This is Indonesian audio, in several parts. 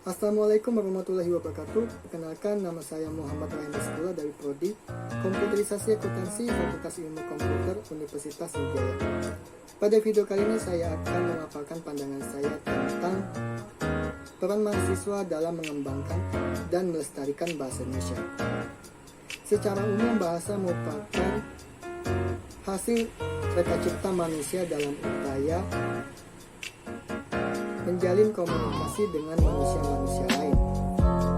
Assalamualaikum warahmatullahi wabarakatuh. Perkenalkan, nama saya Muhammad Ryan Sekolah dari Prodi Komputerisasi Akuntansi Fakultas Ilmu Komputer Universitas Sriwijaya. Pada video kali ini saya akan memaparkan pandangan saya tentang peran mahasiswa dalam mengembangkan dan melestarikan bahasa Indonesia. Secara umum, bahasa merupakan hasil reka cipta manusia dalam upaya menjalin komunikasi dengan manusia-manusia lain.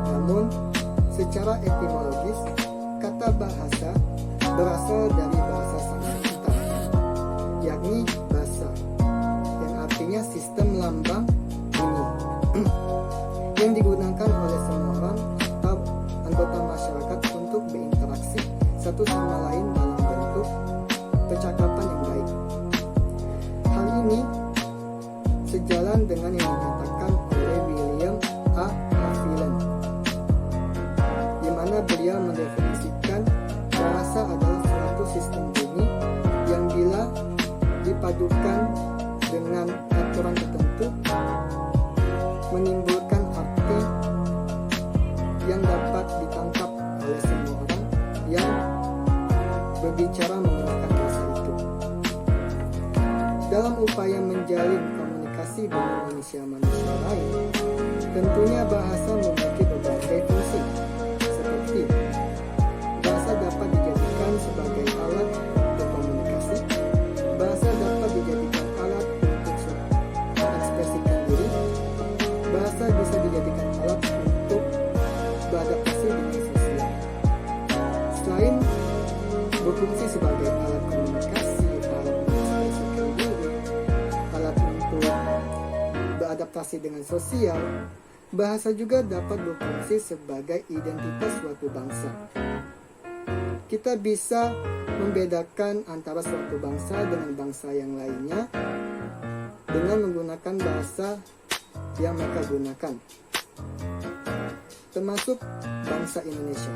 Namun, secara etimologis, kata bahasa berasal dari bahasa Sanskerta, yakni basa, yang artinya sistem lambang bunyi, yang digunakan oleh semua orang atau anggota masyarakat untuk berinteraksi satu sama lain dalam bentuk percakapan yang baik. Hal ini sejalan dengan yang dinyatakan oleh William A. Haviland, di mana beliau mendefinisikan bahasa adalah suatu sistem bunyi yang bila dipadukan dengan aturan tertentu menimbulkan arti yang dapat ditangkap oleh semua orang yang berbicara menggunakan bahasa itu. Dalam upaya menjalin komunikasi dengan manusia-manusia lain, tentunya bahasa memiliki berbagai fungsi, seperti bahasa dapat dijadikan sebagai alat berkomunikasi, bahasa dapat dijadikan alat untuk mengekspresikan diri, bahasa bisa dijadikan alat untuk beradaptasi dengan sosial. Selain berfungsi sebagai alat komunikasi, alat mengekspresikan diri, alat untuk beradaptasi dengan sosial, bahasa juga dapat berfungsi sebagai identitas suatu bangsa. Kita bisa membedakan antara suatu bangsa dengan bangsa yang lainnya dengan menggunakan bahasa yang mereka gunakan, termasuk bangsa Indonesia.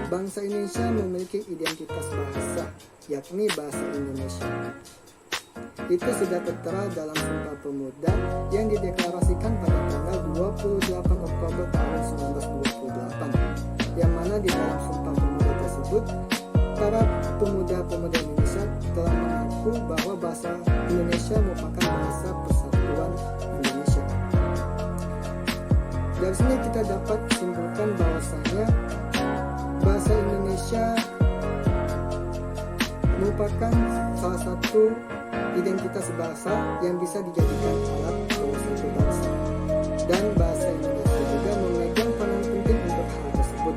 Bangsa Indonesia memiliki identitas bahasa, yakni bahasa Indonesia. Itu sudah tertera dalam Sumpah Pemuda yang dideklarasikan pada tanggal 28 Oktober tahun 1928, yang mana di dalam Sumpah Pemuda tersebut, para pemuda-pemuda Indonesia telah mengaku bahwa bahasa Indonesia merupakan bahasa persatuan Indonesia. Dari sini kita dapat simpulkan bahwasanya bahasa Indonesia merupakan salah satu identitas bahasa yang bisa dijadikan alat pemersatu bangsa, dan bahasa Indonesia juga memegang peranan penting untuk hal tersebut.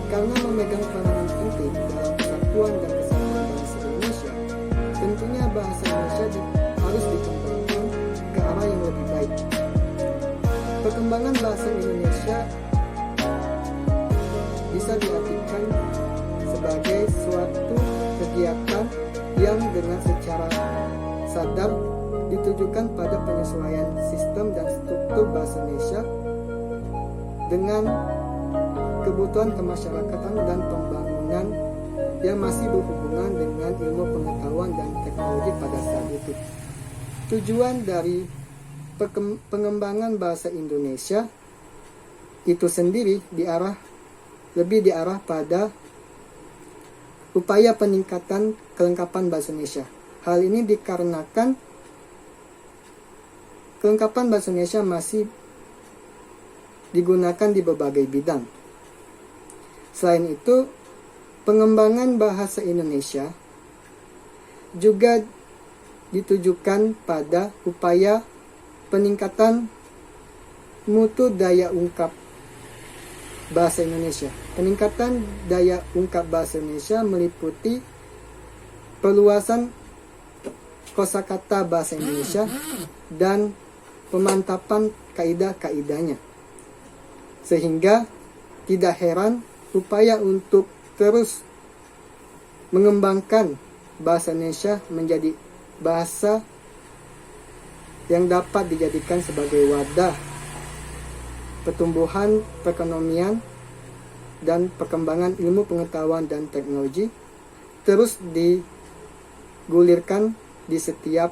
Karena memegang peranan penting dalam persatuan dan kesatuan bangsa Indonesia, tentunya bahasa Indonesia harus dikembangkan ke arah yang lebih baik. Perkembangan bahasa Indonesia bisa diartikan sebagai suatu kegiatan yang dengan secara sadar ditujukan pada penyesuaian sistem dan struktur bahasa Indonesia dengan kebutuhan kemasyarakatan dan pembangunan yang masih berhubungan dengan ilmu pengetahuan dan teknologi pada saat itu. Tujuan dari pengembangan bahasa Indonesia itu sendiri lebih diarah pada upaya peningkatan kelengkapan bahasa Indonesia. Hal ini dikarenakan kelengkapan bahasa Indonesia masih digunakan di berbagai bidang. Selain itu, pengembangan bahasa Indonesia juga ditujukan pada upaya peningkatan mutu daya ungkap bahasa Indonesia. Peningkatan daya ungkap bahasa Indonesia meliputi perluasan kosakata bahasa Indonesia dan pemantapan kaidah-kaidahnya. Sehingga tidak heran upaya untuk terus mengembangkan bahasa Indonesia menjadi bahasa yang dapat dijadikan sebagai wadah pertumbuhan perekonomian dan perkembangan ilmu pengetahuan dan teknologi terus digulirkan di setiap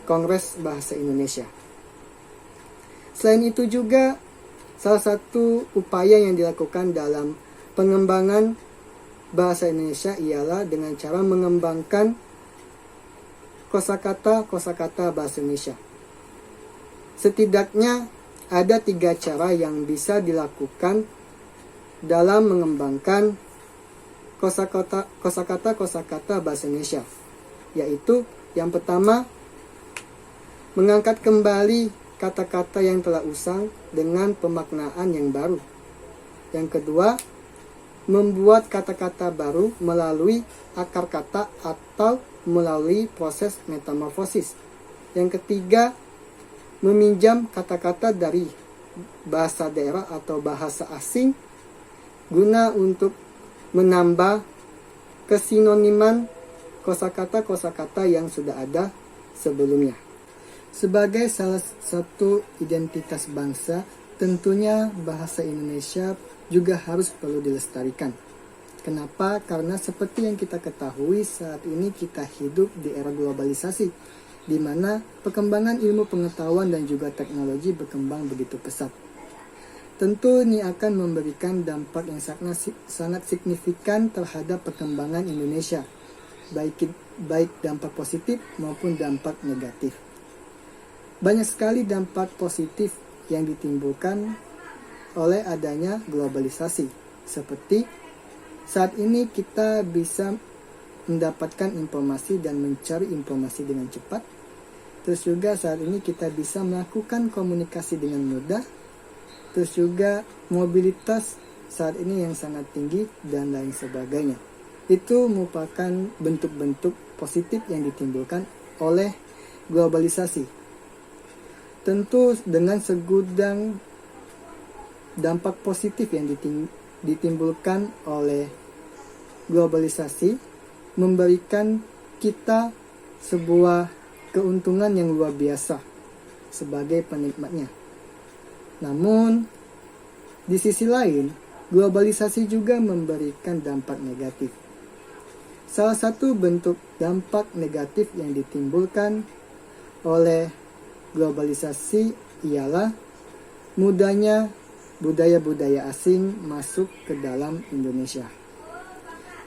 Kongres Bahasa Indonesia. Selain itu juga, salah satu upaya yang dilakukan dalam pengembangan bahasa Indonesia ialah dengan cara mengembangkan kosakata bahasa Indonesia. Setidaknya ada 3 cara yang bisa dilakukan dalam mengembangkan kosakata bahasa Indonesia, yaitu yang pertama, mengangkat kembali kata-kata yang telah usang dengan pemaknaan yang baru. Yang kedua, membuat kata-kata baru melalui akar kata atau melalui proses metamorfosis. Yang ketiga, meminjam kata-kata dari bahasa daerah atau bahasa asing guna untuk menambah kesinoniman kosakata yang sudah ada sebelumnya. Sebagai salah satu identitas bangsa, tentunya bahasa Indonesia juga harus perlu dilestarikan. Kenapa? Karena seperti yang kita ketahui, saat ini kita hidup di era globalisasi, di mana perkembangan ilmu pengetahuan dan juga teknologi berkembang begitu pesat. Tentu ini akan memberikan dampak yang sangat signifikan terhadap perkembangan Indonesia, baik dampak positif maupun dampak negatif. Banyak sekali dampak positif yang ditimbulkan oleh adanya globalisasi, seperti saat ini kita bisa mendapatkan informasi dan mencari informasi dengan cepat. Terus juga saat ini kita bisa melakukan komunikasi dengan mudah. Terus juga mobilitas saat ini yang sangat tinggi dan lain sebagainya. Itu merupakan bentuk-bentuk positif yang ditimbulkan oleh globalisasi. Tentu dengan segudang dampak positif yang ditimbulkan oleh globalisasi memberikan kita sebuah keuntungan yang luar biasa sebagai penikmatnya. Namun, di sisi lain, globalisasi juga memberikan dampak negatif. Salah satu bentuk dampak negatif yang ditimbulkan oleh globalisasi ialah mudahnya budaya-budaya asing masuk ke dalam Indonesia.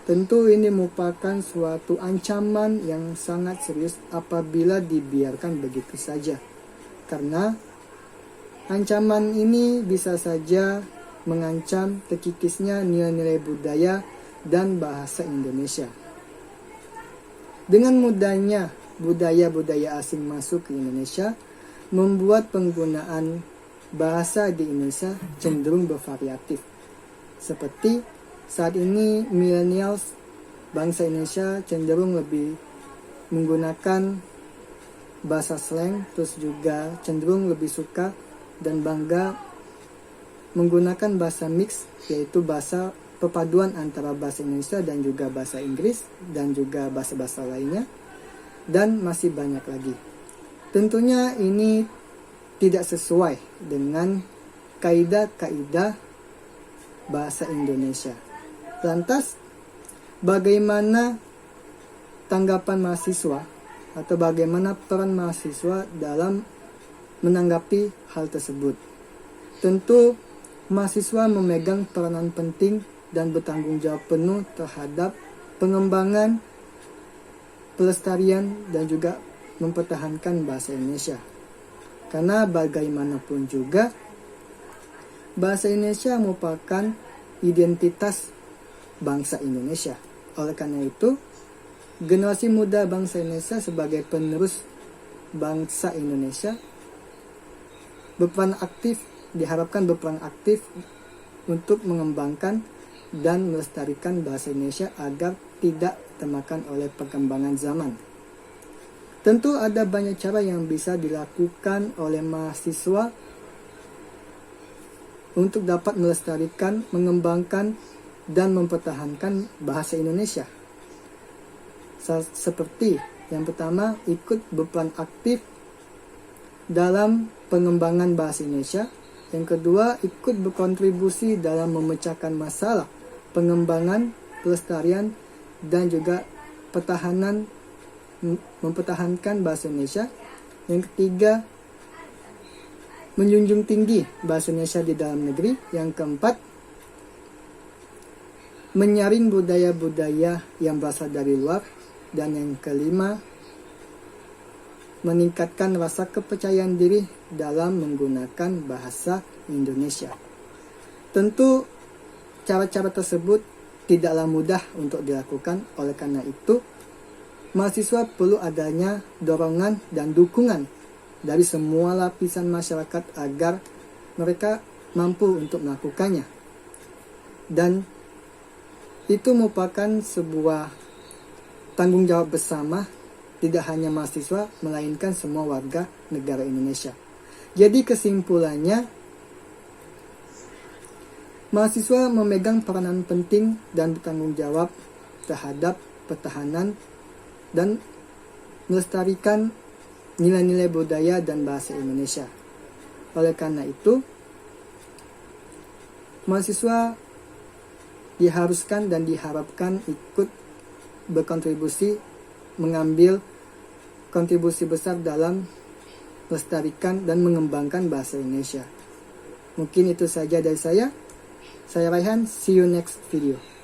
Tentu ini merupakan suatu ancaman yang sangat serius apabila dibiarkan begitu saja. Karena ancaman ini bisa saja mengancam terkikisnya nilai-nilai budaya dan bahasa Indonesia. Dengan mudahnya budaya-budaya asing masuk ke Indonesia, membuat penggunaan bahasa di Indonesia cenderung bervariatif. Seperti saat ini millennials bangsa Indonesia cenderung lebih menggunakan bahasa slang, terus juga cenderung lebih suka dan bangga menggunakan bahasa mix, yaitu bahasa perpaduan antara bahasa Indonesia dan juga bahasa Inggris dan juga bahasa-bahasa lainnya, dan masih banyak lagi. Tentunya ini tidak sesuai dengan kaidah-kaidah bahasa Indonesia. Lantas, bagaimana tanggapan mahasiswa atau bagaimana peran mahasiswa dalam menanggapi hal tersebut? Tentu, mahasiswa memegang peranan penting dan bertanggung jawab penuh terhadap pengembangan, pelestarian, dan juga mempertahankan bahasa Indonesia. Karena bagaimanapun juga, bahasa Indonesia merupakan identitas bangsa Indonesia. Oleh karena itu, generasi muda bangsa Indonesia sebagai penerus bangsa Indonesia diharapkan berperan aktif untuk mengembangkan dan melestarikan bahasa Indonesia agar tidak termakan oleh perkembangan zaman. Tentu ada banyak cara yang bisa dilakukan oleh mahasiswa untuk dapat melestarikan, mengembangkan, dan mempertahankan bahasa Indonesia. Seperti yang pertama, ikut berperan aktif dalam pengembangan bahasa Indonesia. Yang kedua, ikut berkontribusi dalam memecahkan masalah pengembangan, pelestarian, dan juga mempertahankan bahasa Indonesia. Yang ketiga, menjunjung tinggi bahasa Indonesia di dalam negeri. Yang keempat, menyaring budaya-budaya yang berasal dari luar. Dan yang kelima, meningkatkan rasa kepercayaan diri dalam menggunakan bahasa Indonesia. Tentu cara-cara tersebut tidaklah mudah untuk dilakukan. Oleh karena itu, mahasiswa perlu adanya dorongan dan dukungan dari semua lapisan masyarakat agar mereka mampu untuk melakukannya. Dan itu merupakan sebuah tanggung jawab bersama, tidak hanya mahasiswa, melainkan semua warga negara Indonesia. Jadi kesimpulannya, mahasiswa memegang peranan penting dan bertanggung jawab terhadap pertahanan dan melestarikan nilai-nilai budaya dan bahasa Indonesia. Oleh karena itu, mahasiswa diharuskan dan diharapkan ikut berkontribusi, mengambil kontribusi besar dalam melestarikan dan mengembangkan bahasa Indonesia. Mungkin itu saja dari saya. Saya Raihan, see you next video.